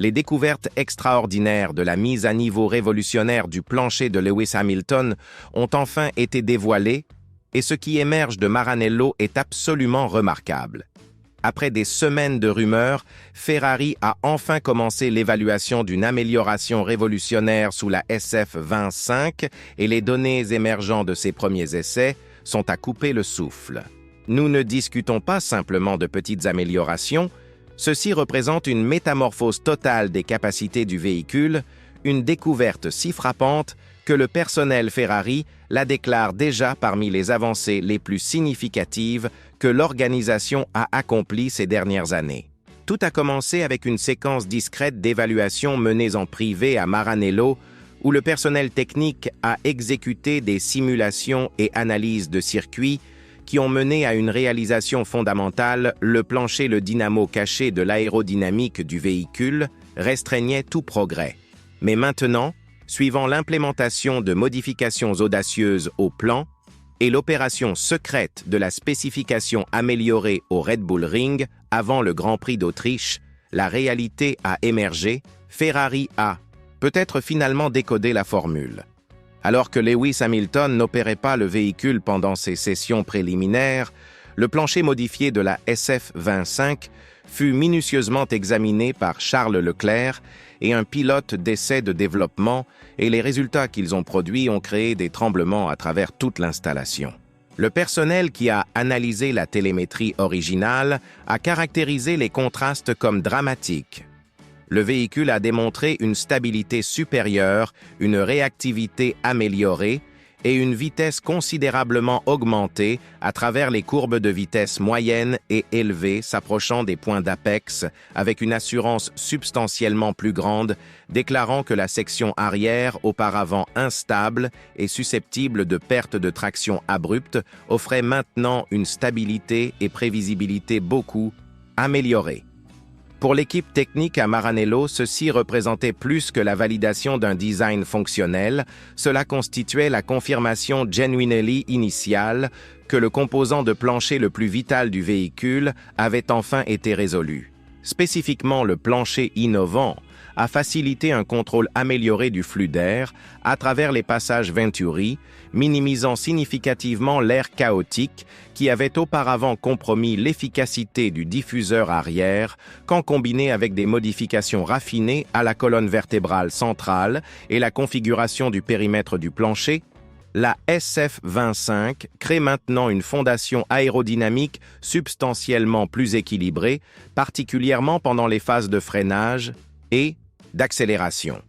Les découvertes extraordinaires de la mise à niveau révolutionnaire du plancher de Lewis Hamilton ont enfin été dévoilées, et ce qui émerge de Maranello est absolument remarquable. Après des semaines de rumeurs, Ferrari a enfin commencé l'évaluation d'une amélioration révolutionnaire sous la SF25 et les données émergeant de ces premiers essais sont à couper le souffle. Nous ne discutons pas simplement de petites améliorations, ceci représente une métamorphose totale des capacités du véhicule, une découverte si frappante que le personnel Ferrari la déclare déjà parmi les avancées les plus significatives que l'organisation a accomplies ces dernières années. Tout a commencé avec une séquence discrète d'évaluation menée en privé à Maranello, où le personnel technique a exécuté des simulations et analyses de circuits qui ont mené à une réalisation fondamentale. Le plancher, le dynamo caché de l'aérodynamique du véhicule, restreignait tout progrès. Mais maintenant, suivant l'implémentation de modifications audacieuses au plan et l'opération secrète de la spécification améliorée au Red Bull Ring avant le Grand Prix d'Autriche, la réalité a émergé. Ferrari a peut-être finalement décodé la formule. Alors que Lewis Hamilton n'opérait pas le véhicule pendant ses sessions préliminaires, le plancher modifié de la SF25 fut minutieusement examiné par Charles Leclerc et un pilote d'essai de développement, et les résultats qu'ils ont produits ont créé des tremblements à travers toute l'installation. Le personnel qui a analysé la télémétrie originale a caractérisé les contrastes comme dramatiques. Le véhicule a démontré une stabilité supérieure, une réactivité améliorée et une vitesse considérablement augmentée à travers les courbes de vitesse moyenne et élevée s'approchant des points d'apex avec une assurance substantiellement plus grande, déclarant que la section arrière, auparavant instable et susceptible de perte de traction abrupte, offrait maintenant une stabilité et prévisibilité beaucoup améliorées. Pour l'équipe technique à Maranello, ceci représentait plus que la validation d'un design fonctionnel, cela constituait la confirmation genuinely initiale que le composant de plancher le plus vital du véhicule avait enfin été résolu. Spécifiquement, le plancher innovant a facilité un contrôle amélioré du flux d'air à travers les passages Venturi, minimisant significativement l'air chaotique qui avait auparavant compromis l'efficacité du diffuseur arrière quand combiné avec des modifications raffinées à la colonne vertébrale centrale et la configuration du périmètre du plancher. La SF25 crée maintenant une fondation aérodynamique substantiellement plus équilibrée, particulièrement pendant les phases de freinage et d'accélération.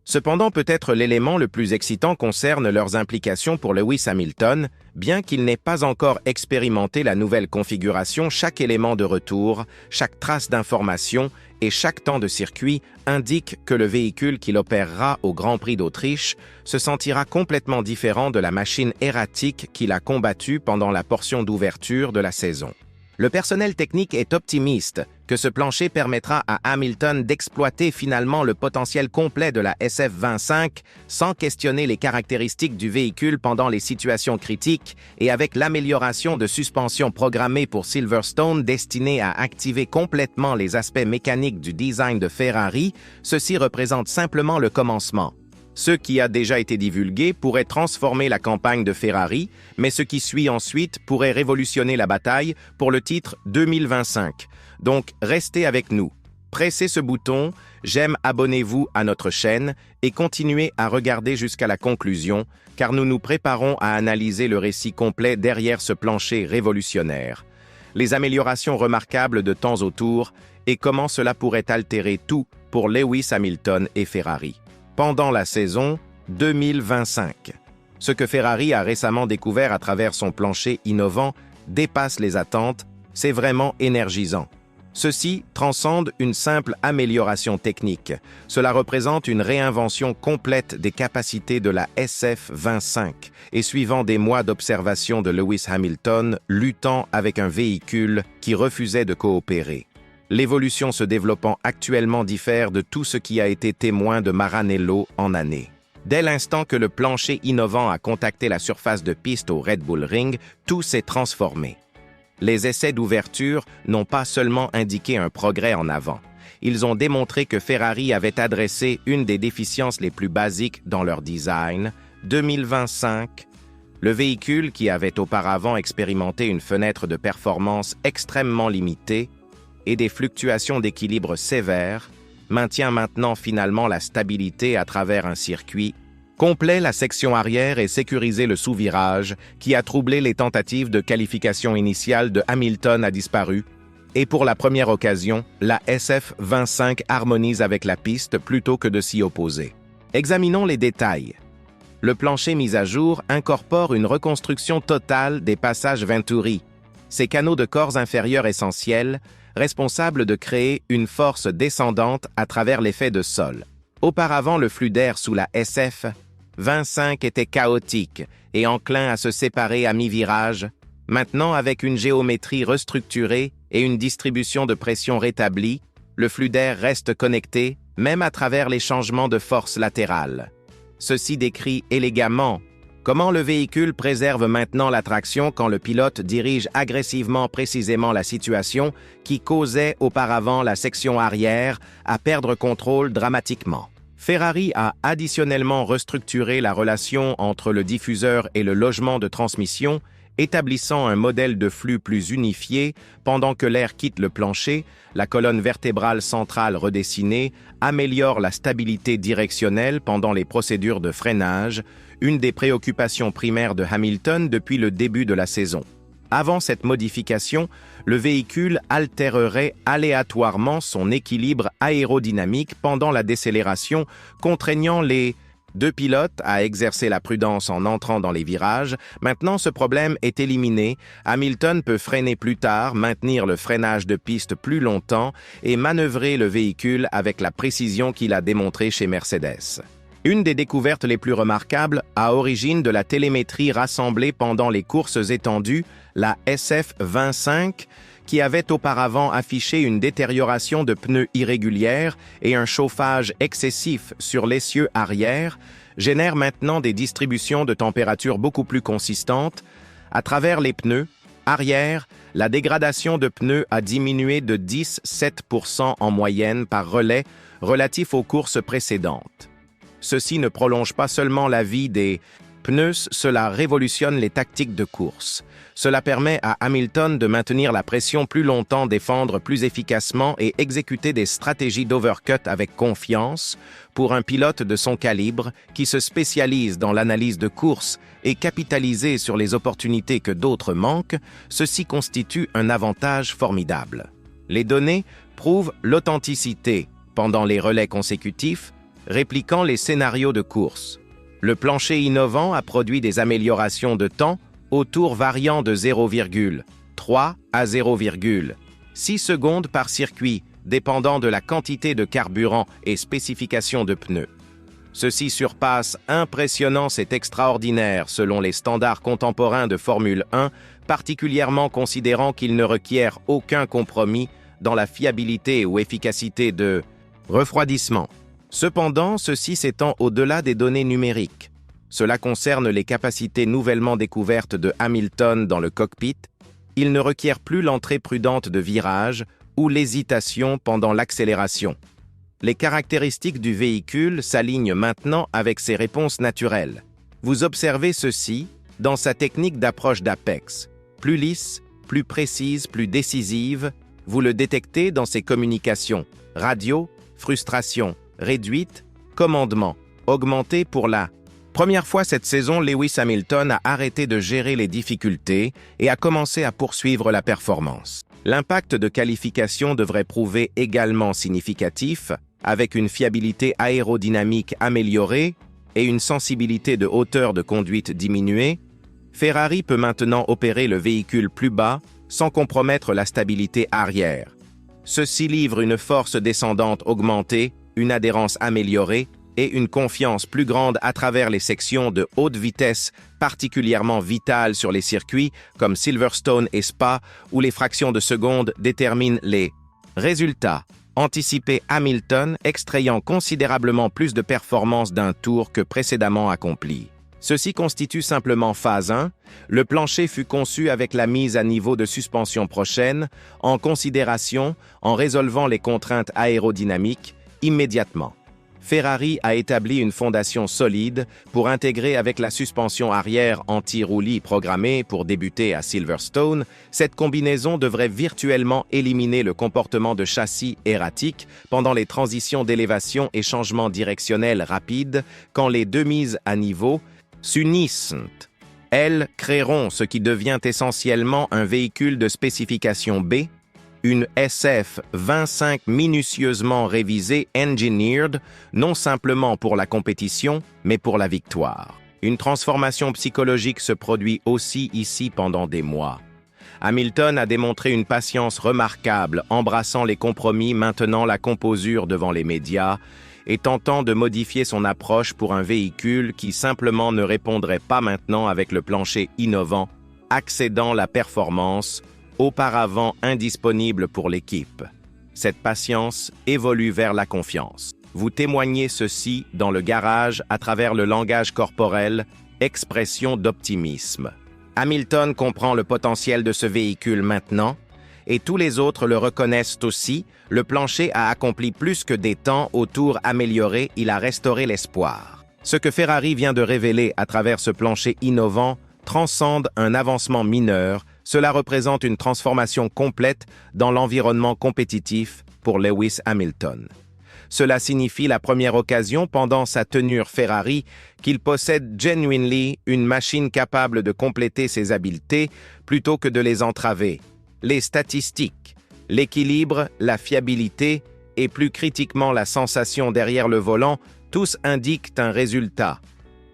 Cependant, peut-être l'élément le plus excitant concerne leurs implications pour Lewis Hamilton. Bien qu'il n'ait pas encore expérimenté la nouvelle configuration, chaque élément de retour, chaque trace d'information et chaque temps de circuit indique que le véhicule qu'il opérera au Grand Prix d'Autriche se sentira complètement différent de la machine erratique qu'il a combattue pendant la portion d'ouverture de la saison. Le personnel technique est optimiste que ce plancher permettra à Hamilton d'exploiter finalement le potentiel complet de la SF25 sans questionner les caractéristiques du véhicule pendant les situations critiques et avec l'amélioration de suspension programmée pour Silverstone destinée à activer complètement les aspects mécaniques du design de Ferrari, ceci représente simplement le commencement. Ce qui a déjà été divulgué pourrait transformer la campagne de Ferrari, mais ce qui suit ensuite pourrait révolutionner la bataille pour le titre 2025. Donc, restez avec nous. Pressez ce bouton, j'aime, abonnez-vous à notre chaîne et continuez à regarder jusqu'à la conclusion, car nous nous préparons à analyser le récit complet derrière ce plancher révolutionnaire. Les améliorations remarquables de temps autour et comment cela pourrait altérer tout pour Lewis Hamilton et Ferrari pendant la saison 2025. Ce que Ferrari a récemment découvert à travers son plancher innovant dépasse les attentes, c'est vraiment énergisant. Ceci transcende une simple amélioration technique. Cela représente une réinvention complète des capacités de la SF25 et suivant des mois d'observation de Lewis Hamilton luttant avec un véhicule qui refusait de coopérer. L'évolution se développant actuellement diffère de tout ce qui a été témoin de Maranello en années. Dès l'instant que le plancher innovant a contacté la surface de piste au Red Bull Ring, tout s'est transformé. Les essais d'ouverture n'ont pas seulement indiqué un progrès en avant, ils ont démontré que Ferrari avait adressé une des déficiences les plus basiques dans leur design. 2025, le véhicule, qui avait auparavant expérimenté une fenêtre de performance extrêmement limitée et des fluctuations d'équilibre sévères, maintient maintenant finalement la stabilité à travers un circuit complet, la section arrière et sécurisé le sous-virage qui a troublé les tentatives de qualification initiale de Hamilton a disparu. Et pour la première occasion, la SF25 harmonise avec la piste plutôt que de s'y opposer. Examinons les détails. Le plancher mis à jour incorpore une reconstruction totale des passages Venturi, ces canaux de corps inférieurs essentiels, responsables de créer une force descendante à travers l'effet de sol. Auparavant, le flux d'air sous la SF25 était chaotique et enclin à se séparer à mi-virage. Maintenant, avec une géométrie restructurée et une distribution de pression rétablie, le flux d'air reste connecté, même à travers les changements de force latérale. Ceci décrit élégamment comment le véhicule préserve maintenant la traction quand le pilote dirige agressivement précisément la situation qui causait auparavant la section arrière à perdre contrôle dramatiquement. Ferrari a additionnellement restructuré la relation entre le diffuseur et le logement de transmission, établissant un modèle de flux plus unifié pendant que l'air quitte le plancher. La colonne vertébrale centrale redessinée améliore la stabilité directionnelle pendant les procédures de freinage, une des préoccupations primaires de Hamilton depuis le début de la saison. Avant cette modification, le véhicule altérerait aléatoirement son équilibre aérodynamique pendant la décélération, contraignant les deux pilotes à exercer la prudence en entrant dans les virages. Maintenant, ce problème est éliminé. Hamilton peut freiner plus tard, maintenir le freinage de piste plus longtemps et manœuvrer le véhicule avec la précision qu'il a démontrée chez Mercedes. Une des découvertes les plus remarquables à origine de la télémétrie rassemblée pendant les courses étendues, la SF25, qui avait auparavant affiché une détérioration de pneus irrégulière et un chauffage excessif sur l'essieu arrière, génère maintenant des distributions de température beaucoup plus consistantes. À travers les pneus arrière, la dégradation de pneus a diminué de 17% en moyenne par relais relatif aux courses précédentes. Ceci ne prolonge pas seulement la vie des pneus, cela révolutionne les tactiques de course. Cela permet à Hamilton de maintenir la pression plus longtemps, défendre plus efficacement et exécuter des stratégies d'overcut avec confiance. Pour un pilote de son calibre, qui se spécialise dans l'analyse de course et capitaliser sur les opportunités que d'autres manquent, ceci constitue un avantage formidable. Les données prouvent l'authenticité pendant les relais consécutifs, répliquant les scénarios de course. Le plancher innovant a produit des améliorations de temps au tour variant de 0,3 à 0,6 secondes par circuit, dépendant de la quantité de carburant et spécification de pneus. Ceci surpasse impressionnant, c'est extraordinaire selon les standards contemporains de Formule 1, particulièrement considérant qu'il ne requiert aucun compromis dans la fiabilité ou efficacité de refroidissement. Cependant, ceci s'étend au-delà des données numériques. Cela concerne les capacités nouvellement découvertes de Hamilton dans le cockpit. Il ne requiert plus l'entrée prudente de virage ou l'hésitation pendant l'accélération. Les caractéristiques du véhicule s'alignent maintenant avec ses réponses naturelles. Vous observez ceci dans sa technique d'approche d'Apex. Plus lisse, plus précise, plus décisive, vous le détectez dans ses communications. Radio, frustration, réduite, commandement, augmenté pour la première fois cette saison. Lewis Hamilton a arrêté de gérer les difficultés et a commencé à poursuivre la performance. L'impact de qualification devrait prouver également significatif, avec une fiabilité aérodynamique améliorée et une sensibilité de hauteur de conduite diminuée. Ferrari peut maintenant opérer le véhicule plus bas sans compromettre la stabilité arrière. Ceci livre une force descendante augmentée, une adhérence améliorée et une confiance plus grande à travers les sections de haute vitesse, particulièrement vitales sur les circuits comme Silverstone et Spa, où les fractions de seconde déterminent les résultats. Anticiper Hamilton, extrayant considérablement plus de performance d'un tour que précédemment accompli. Ceci constitue simplement phase 1. Le plancher fut conçu avec la mise à niveau de suspension prochaine, en considération, en résolvant les contraintes aérodynamiques immédiatement. Ferrari a établi une fondation solide pour intégrer avec la suspension arrière anti-roulis programmée pour débuter à Silverstone. Cette combinaison devrait virtuellement éliminer le comportement de châssis erratique pendant les transitions d'élévation et changements directionnels rapides quand les deux mises à niveau s'unissent. Elles créeront ce qui devient essentiellement un véhicule de spécification B, une SF-25 minutieusement révisée engineered, non simplement pour la compétition, mais pour la victoire. Une transformation psychologique se produit aussi ici pendant des mois. Hamilton a démontré une patience remarquable, embrassant les compromis, maintenant la composure devant les médias, et tentant de modifier son approche pour un véhicule qui simplement ne répondrait pas maintenant avec le plancher innovant, accédant la performance, auparavant indisponible pour l'équipe. Cette patience évolue vers la confiance. Vous témoignez ceci dans le garage à travers le langage corporel, expression d'optimisme. Hamilton comprend le potentiel de ce véhicule maintenant, et tous les autres le reconnaissent aussi. Le plancher a accompli plus que des temps autour amélioré, il a restauré l'espoir. Ce que Ferrari vient de révéler à travers ce plancher innovant transcende un avancement mineur. Cela représente une transformation complète dans l'environnement compétitif pour Lewis Hamilton. Cela signifie la première occasion pendant sa tenure Ferrari qu'il possède genuinely une machine capable de compléter ses habiletés plutôt que de les entraver. Les statistiques, l'équilibre, la fiabilité et plus critiquement la sensation derrière le volant, tous indiquent un résultat.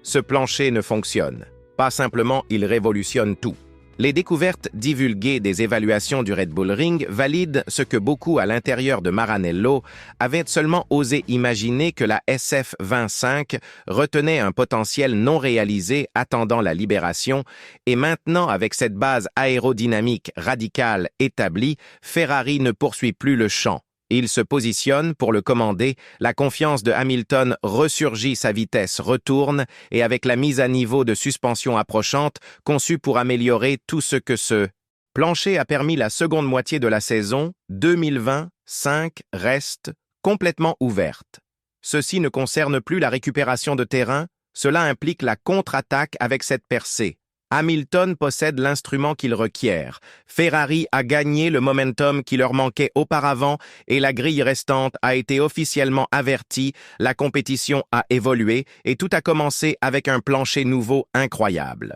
Ce plancher ne fonctionne. Pas simplement, il révolutionne tout. Les découvertes divulguées des évaluations du Red Bull Ring valident ce que beaucoup à l'intérieur de Maranello avaient seulement osé imaginer, que la SF-25 retenait un potentiel non réalisé attendant la libération, et maintenant avec cette base aérodynamique radicale établie, Ferrari ne poursuit plus le champ. Il se positionne pour le commander, la confiance de Hamilton ressurgit, sa vitesse retourne, et avec la mise à niveau de suspension approchante, conçue pour améliorer tout ce que ce plancher a permis, la seconde moitié de la saison 2025 reste complètement ouverte. Ceci ne concerne plus la récupération de terrain, cela implique la contre-attaque avec cette percée. Hamilton possède l'instrument qu'il requiert. Ferrari a gagné le momentum qui leur manquait auparavant et la grille restante a été officiellement avertie. La compétition a évolué et tout a commencé avec un plancher nouveau incroyable.